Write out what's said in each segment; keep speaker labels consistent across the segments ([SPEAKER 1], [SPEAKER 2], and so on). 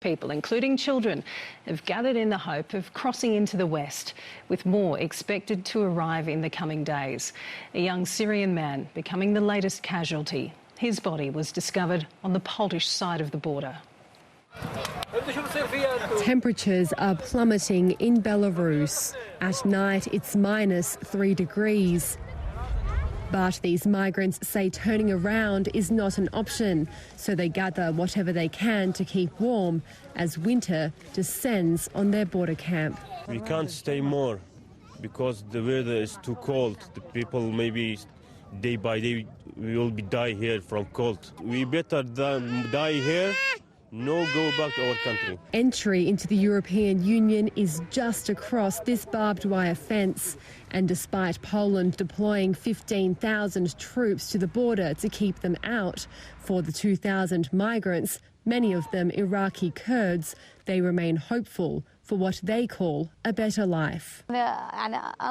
[SPEAKER 1] People, including children, have gathered in the hope of crossing into the West, with more expected to arrive in the coming days. A young Syrian man becoming the latest casualty. His body was discovered on the Polish side of the border.
[SPEAKER 2] Temperatures are plummeting in Belarus. At night, it's -3 degrees. But these migrants say turning around is not an option, so they gather whatever they can to keep warm as winter descends on their border camp.
[SPEAKER 3] We can't stay more because the weather is too cold. The people maybe day by day will die here from cold. We better die here. No, go back to our country.
[SPEAKER 2] Entry into the European Union is just across this barbed wire fence. And despite Poland deploying 15,000 troops to the border to keep them out, for the 2,000 migrants, many of them Iraqi Kurds, they remain hopeful for what they call a better life.
[SPEAKER 4] I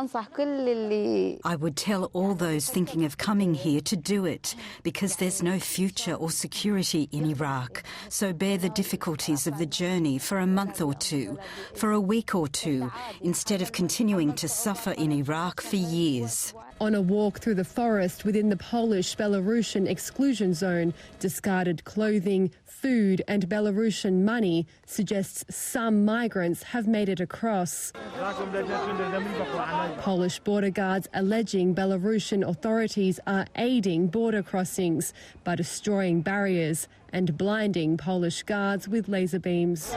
[SPEAKER 4] would tell all those thinking of coming here to do it, because there's no future or security in Iraq. So bear the difficulties of the journey for a month or two, for a week or two, instead of continuing to suffer in Iraq for years.
[SPEAKER 2] On a walk through the forest within the Polish-Belarusian exclusion zone, discarded clothing, food and Belarusian money suggests some migrants have made it across. Polish border guards alleging Belarusian authorities are aiding border crossings by destroying barriers and blinding Polish guards with laser beams.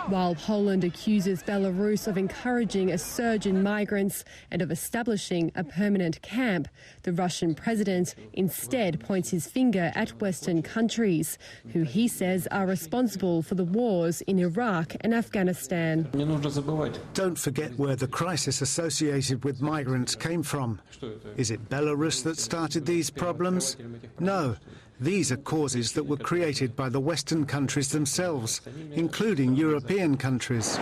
[SPEAKER 2] While Poland accuses Belarus of encouraging a surge in migrants and of establishing a permanent camp, the Russian president instead points his finger at Western countries, who he says are responsible for the wars in Iraq and Afghanistan.
[SPEAKER 5] Don't forget where the crisis associated with migrants came from. Is it Belarus that started these problems? No. These are causes that were created by the Western countries themselves, including European countries.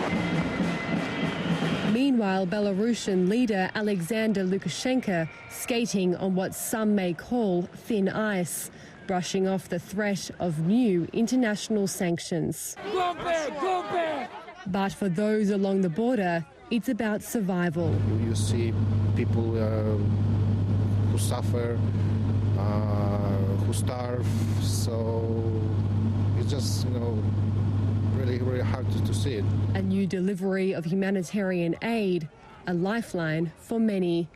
[SPEAKER 2] Meanwhile, Belarusian leader Alexander Lukashenko skating on what some may call thin ice, brushing off the threat of new international sanctions.
[SPEAKER 6] Go back, go back.
[SPEAKER 2] But for those along the border, it's about survival.
[SPEAKER 7] You see people who suffer, who starve, so it's just, really, really hard to see it.
[SPEAKER 2] A new delivery of humanitarian aid, a lifeline for many.